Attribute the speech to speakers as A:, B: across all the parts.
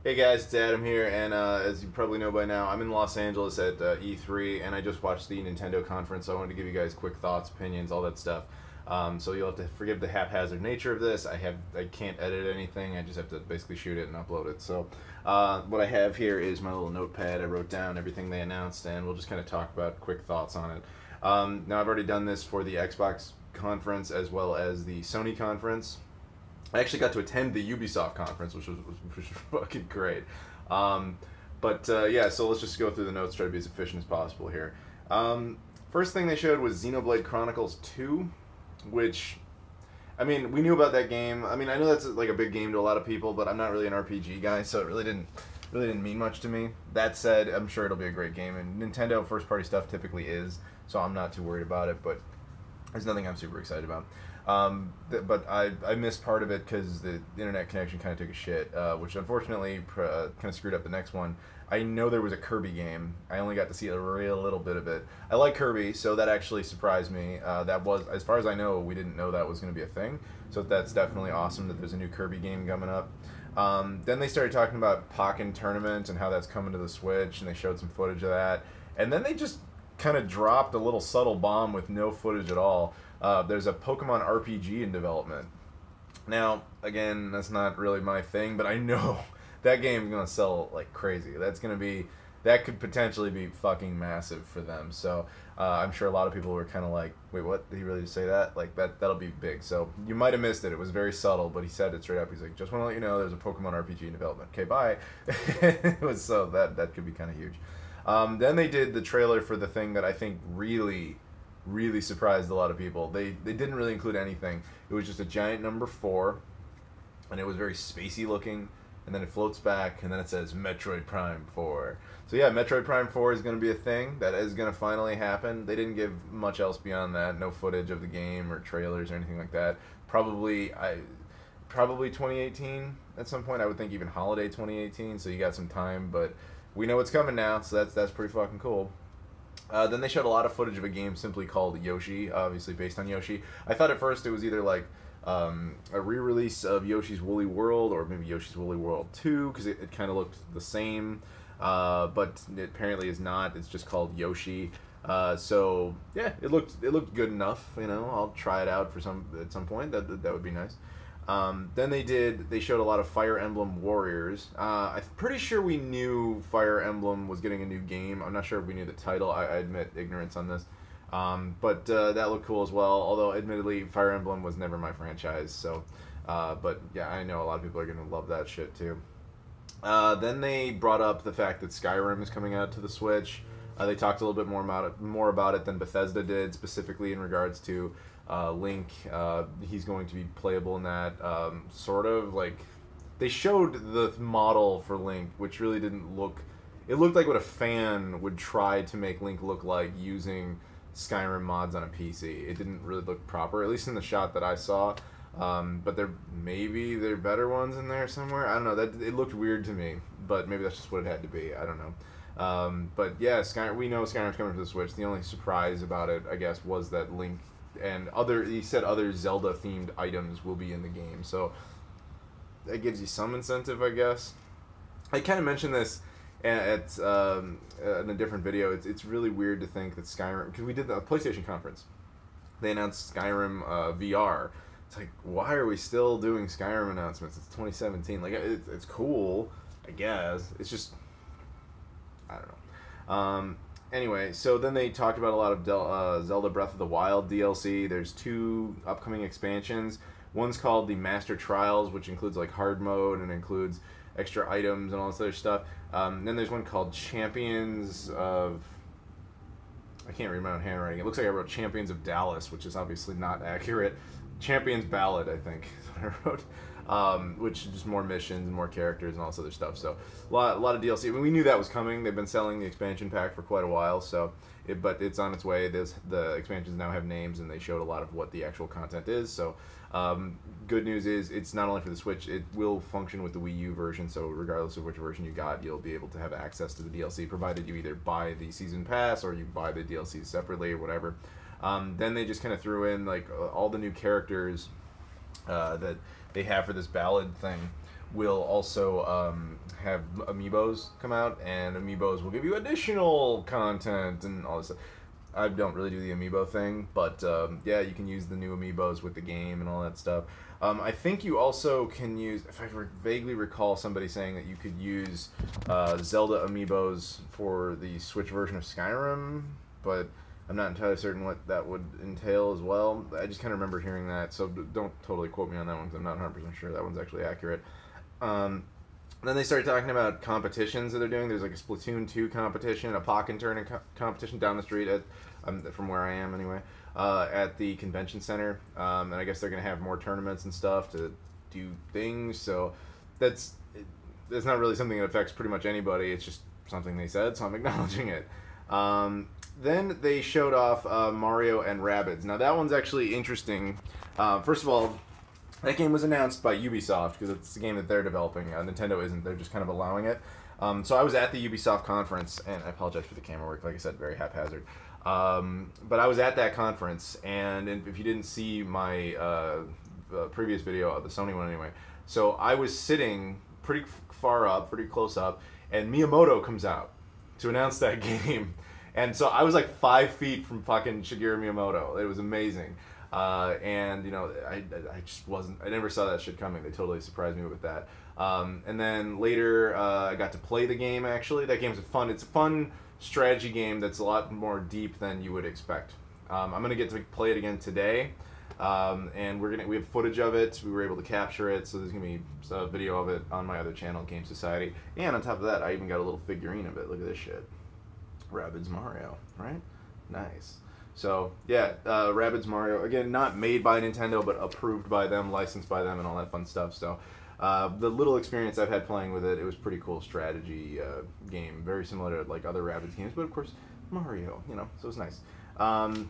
A: Hey guys, it's Adam here, and as you probably know by now, I'm in Los Angeles at E3, and I just watched the Nintendo conference, so I wanted to give you guys quick thoughts, opinions, all that stuff. So you'll have to forgive the haphazard nature of this. I can't edit anything. I just have to basically shoot it and upload it. So what I have here is my little notepad. I wrote down everything they announced, and we'll just kind of talk about quick thoughts on it. Now I've already done this for the Xbox conference as well as the Sony conference. I actually got to attend the Ubisoft conference, which was fucking great. Yeah, so let's just go through the notes, try to be as efficient as possible here. First thing they showed was Xenoblade Chronicles 2, which, I mean, we knew about that game. I mean, I know that's like a big game to a lot of people, but I'm not really an RPG guy, so it really didn't mean much to me. That said, I'm sure it'll be a great game, and Nintendo first-party stuff typically is, so I'm not too worried about it, but there's nothing I'm super excited about. But I missed part of it because the internet connection kind of took a shit, which unfortunately kind of screwed up the next one. I know there was a Kirby game. I only got to see a real little bit of it. I like Kirby, so that actually surprised me. That was, as far as I know, we didn't know that was going to be a thing. So that's definitely awesome that there's a new Kirby game coming up. Then they started talking about Pokken Tournament and how that's coming to the Switch, and they showed some footage of that. And then they just kind of dropped a little subtle bomb with no footage at all. There's a Pokemon RPG in development. Now, again, that's not really my thing, but I know that game is going to sell like crazy. That could potentially be fucking massive for them. So I'm sure a lot of people were kind of like, wait, what? Did he really just say that? Like, that'll be big. So you might have missed it. It was very subtle, but he said it straight up. He's like, just want to let you know there's a Pokemon RPG in development. Okay, bye. It was, so that could be kind of huge. Then they did the trailer for the thing that I think really surprised a lot of people. They didn't really include anything. It was just a giant number 4, and it was very spacey looking, and then it floats back, and then it says Metroid Prime 4. So yeah, Metroid Prime 4 is going to be a thing. That is going to finally happen. They didn't give much else beyond that. No footage of the game or trailers or anything like that. Probably 2018 at some point. I would think even holiday 2018, so you got some time, but we know it's coming now, so that's pretty fucking cool. Then they showed a lot of footage of a game simply called Yoshi, obviously based on Yoshi. I thought at first it was either like a re-release of Yoshi's Woolly World or maybe Yoshi's Woolly World 2, because it kind of looked the same, but it apparently is not. It's just called Yoshi. So yeah, it looked good enough. You know, I'll try it out at some point. That would be nice. Then they showed a lot of Fire Emblem Warriors. I'm pretty sure we knew Fire Emblem was getting a new game. I'm not sure if we knew the title. I admit ignorance on this. But that looked cool as well, although admittedly Fire Emblem was never my franchise. So, but yeah, I know a lot of people are going to love that shit too. Then they brought up the fact that Skyrim is coming out to the Switch. They talked a little bit more about it than Bethesda did, specifically in regards to Link. He's going to be playable in that. Sort of like they showed the model for Link, which really didn't look. It looked like what a fan would try to make Link look like using Skyrim mods on a PC. It didn't really look proper, at least in the shot that I saw. But maybe there are better ones in there somewhere. I don't know. That it looked weird to me, but maybe that's just what it had to be. I don't know. But yeah, we know Skyrim's coming to the Switch. The only surprise about it, I guess, was that Link and he said other Zelda-themed items will be in the game. So that gives you some incentive, I guess. I kind of mentioned this in a different video. It's really weird to think that Skyrim, because we did the PlayStation conference, they announced Skyrim VR. It's like, why are we still doing Skyrim announcements? It's 2017. Like, it's cool, I guess. It's just, I don't know. Anyway, so then they talked about a lot of Zelda Breath of the Wild DLC. There's 2 upcoming expansions. One's called the Master Trials, which includes like hard mode and includes extra items and all this other stuff. Then there's one called Champions of... I can't read my own handwriting. It looks like I wrote Champions of Dallas, which is obviously not accurate. Champions Ballad, I think, is what I wrote. Which is just more missions and more characters and all this other stuff. So a lot of DLC. I mean, we knew that was coming. They've been selling the expansion pack for quite a while. So, but it's on its way. The expansions now have names, and they showed a lot of what the actual content is. So, good news is it's not only for the Switch. It will function with the Wii U version. So regardless of which version you got, you'll be able to have access to the DLC, provided you either buy the season pass or you buy the DLC separately or whatever. Then they just kind of threw in like all the new characters that they have for this ballad thing. will also have amiibos come out, and amiibos will give you additional content and all this stuff. I don't really do the amiibo thing, but yeah, you can use the new amiibos with the game and all that stuff. I think you also can use, if I vaguely recall somebody saying that you could use Zelda amiibos for the Switch version of Skyrim, but I'm not entirely certain what that would entail as well. I just kind of remember hearing that, so don't totally quote me on that one because I'm not 100% sure that one's actually accurate. Then they started talking about competitions that they're doing. There's like a Splatoon 2 competition, a Pokken Tournament competition down the street at, from where I am anyway, at the convention center. And I guess they're going to have more tournaments and stuff to do things. So that's not really something that affects pretty much anybody. It's just something they said, so I'm acknowledging it. Then they showed off Mario and Rabbids. Now that one's actually interesting. First of all, that game was announced by Ubisoft because it's a game that they're developing. Nintendo isn't. They're just kind of allowing it. So I was at the Ubisoft conference, and I apologize for the camera work. Like I said, very haphazard. But I was at that conference, and if you didn't see my previous video, the Sony one anyway, so I was sitting pretty far up, pretty close up, and Miyamoto comes out to announce that game. And so I was like 5 feet from fucking Shigeru Miyamoto. It was amazing. And, you know, I just wasn't, I never saw that shit coming. They totally surprised me with that. And then later, I got to play the game, actually. That game's fun. It's a fun strategy game that's a lot more deep than you would expect. I'm going to get to play it again today. And we have footage of it. We were able to capture it. So there's going to be a video of it on my other channel, Game Society. And on top of that, I even got a little figurine of it. Look at this shit. Rabbids Mario, right? Nice. So, yeah, Rabbids Mario, again, not made by Nintendo, but approved by them, licensed by them, and all that fun stuff. So, the little experience I've had playing with it, it was a pretty cool strategy game. Very similar to, like, other Rabbids games, but, of course, Mario, you know, so it was nice. And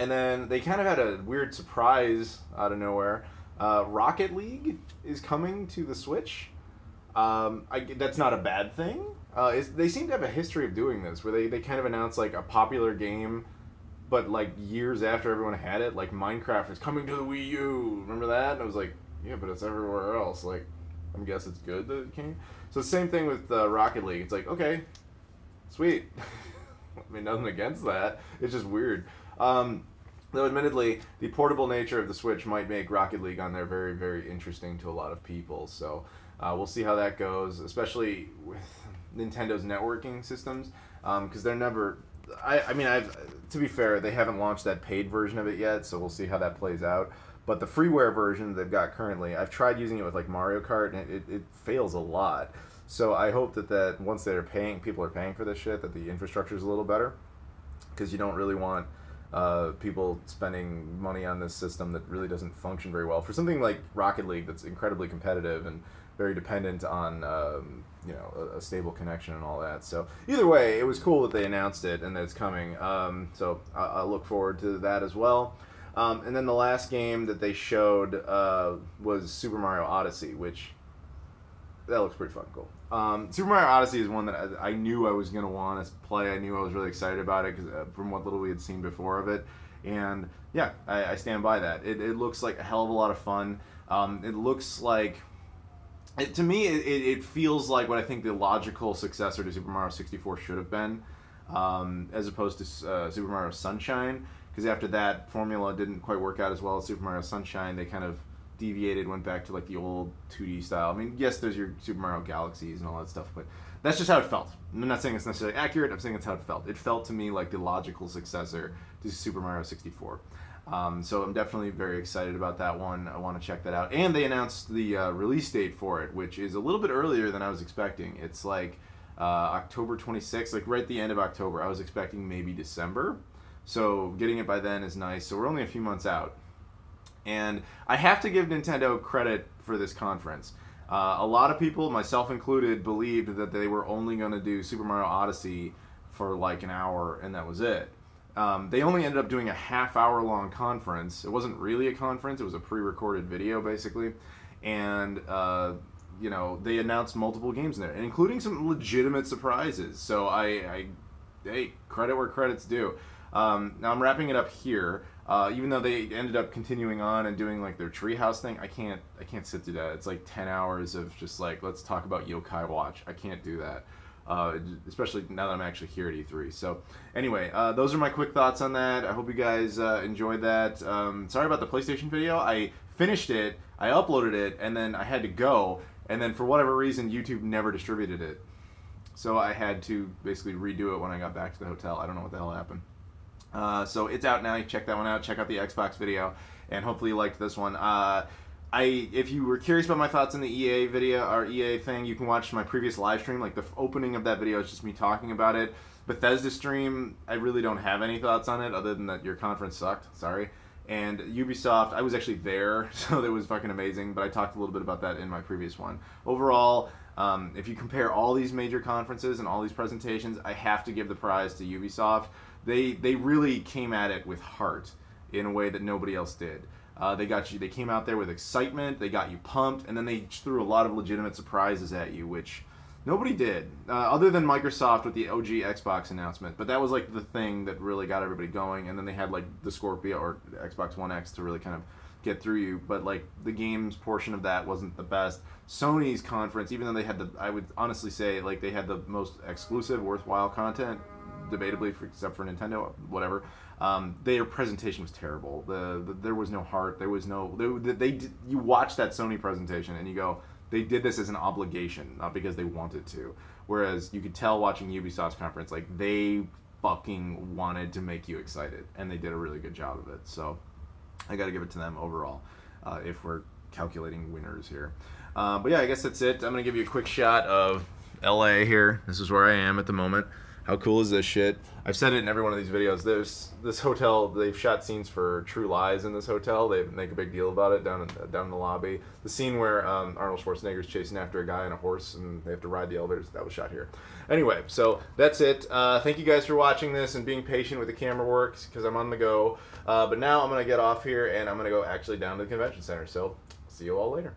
A: then they kind of had a weird surprise out of nowhere. Rocket League is coming to the Switch. That's not a bad thing. They seem to have a history of doing this, where they kind of announce, like, a popular game, but, like, years after everyone had it. Like, Minecraft is coming to the Wii U. Remember that? And I was like, yeah, but it's everywhere else. Like, I guess it's good that it came. So, the same thing with Rocket League. It's like, okay, sweet. I mean, nothing against that. It's just weird. Though, admittedly, the portable nature of the Switch might make Rocket League on there very, very interesting to a lot of people. So, we'll see how that goes, especially with Nintendo's networking systems, because they're never... I mean, to be fair, they haven't launched that paid version of it yet, so we'll see how that plays out. But the freeware version they've got currently, I've tried using it with, like, Mario Kart, and it fails a lot. So I hope that once people are paying for this shit, that the infrastructure is a little better, because you don't really want people spending money on this system that really doesn't function very well. For something like Rocket League that's incredibly competitive and very dependent on you know, a stable connection and all that. So either way, it was cool that they announced it and that it's coming. So I'll look forward to that as well. And then the last game that they showed was Super Mario Odyssey, which that looks pretty fucking cool. Super Mario Odyssey is one that I knew I was going to want to play. I knew I was really excited about it because from what little we had seen before of it. And yeah, I stand by that. It looks like a hell of a lot of fun. It looks like... to me, it feels like what I think the logical successor to Super Mario 64 should have been, as opposed to Super Mario Sunshine, because after that formula didn't quite work out as well as Super Mario Sunshine, they kind of deviated, went back to like the old 2D style. I mean, yes, there's your Super Mario Galaxies and all that stuff, but that's just how it felt. I'm not saying it's necessarily accurate, I'm saying it's how it felt. It felt to me like the logical successor to Super Mario 64. So I'm definitely very excited about that one. I want to check that out. And they announced the release date for it, which is a little bit earlier than I was expecting. It's like October 26th, like right at the end of October. I was expecting maybe December. So getting it by then is nice. So we're only a few months out. And I have to give Nintendo credit for this conference. A lot of people, myself included, believed that they were only going to do Super Mario Odyssey for like an hour and that was it. They only ended up doing a half-hour-long conference. It wasn't really a conference. It was a pre-recorded video, basically. And, you know, they announced multiple games in there, including some legitimate surprises. So hey, credit where credit's due. Now I'm wrapping it up here. Even though they ended up continuing on and doing like their treehouse thing, I can't sit through that. It's like 10 hours of just like, let's talk about Yokai Watch. I can't do that. Especially now that I'm actually here at E3. So anyway, those are my quick thoughts on that. I hope you guys enjoyed that. Sorry about the PlayStation video. I finished it, I uploaded it, and then I had to go, and then for whatever reason YouTube never distributed it. So I had to basically redo it when I got back to the hotel. I don't know what the hell happened. So it's out now. You check that one out. Check out the Xbox video, and hopefully you liked this one. If you were curious about my thoughts on the EA video or EA thing, you can watch my previous live stream. Like the opening of that video is just me talking about it. Bethesda stream, I really don't have any thoughts on it other than that your conference sucked. Sorry. And Ubisoft, I was actually there, so that was fucking amazing. But I talked a little bit about that in my previous one. Overall, if you compare all these major conferences and all these presentations, I have to give the prize to Ubisoft. They really came at it with heart in a way that nobody else did. They came out there with excitement, they got you pumped, and then they threw a lot of legitimate surprises at you, which nobody did, other than Microsoft with the OG Xbox announcement. But that was like the thing that really got everybody going, and then they had like the Scorpio or Xbox One X to really kind of get through you. But like the games portion of that wasn't the best. Sony's conference, even though they had I would honestly say like they had the most exclusive, worthwhile content, debatably, except for Nintendo, whatever. Their presentation was terrible. There was no heart. There was no. You watch that Sony presentation and you go, they did this as an obligation, not because they wanted to. Whereas you could tell watching Ubisoft's conference, like they fucking wanted to make you excited, and they did a really good job of it. So I got to give it to them overall, if we're calculating winners here. But yeah, I guess that's it. I'm gonna give you a quick shot of LA here. This is where I am at the moment. How cool is this shit? I've said it in every one of these videos. There's this hotel, they've shot scenes for True Lies in this hotel. They make a big deal about it down in the lobby. The scene where Arnold Schwarzenegger's chasing after a guy on a horse and they have to ride the elevators, that was shot here. Anyway, so that's it. Thank you guys for watching this and being patient with the camera work because I'm on the go. But now I'm going to get off here and I'm going to go actually down to the convention center. So see you all later.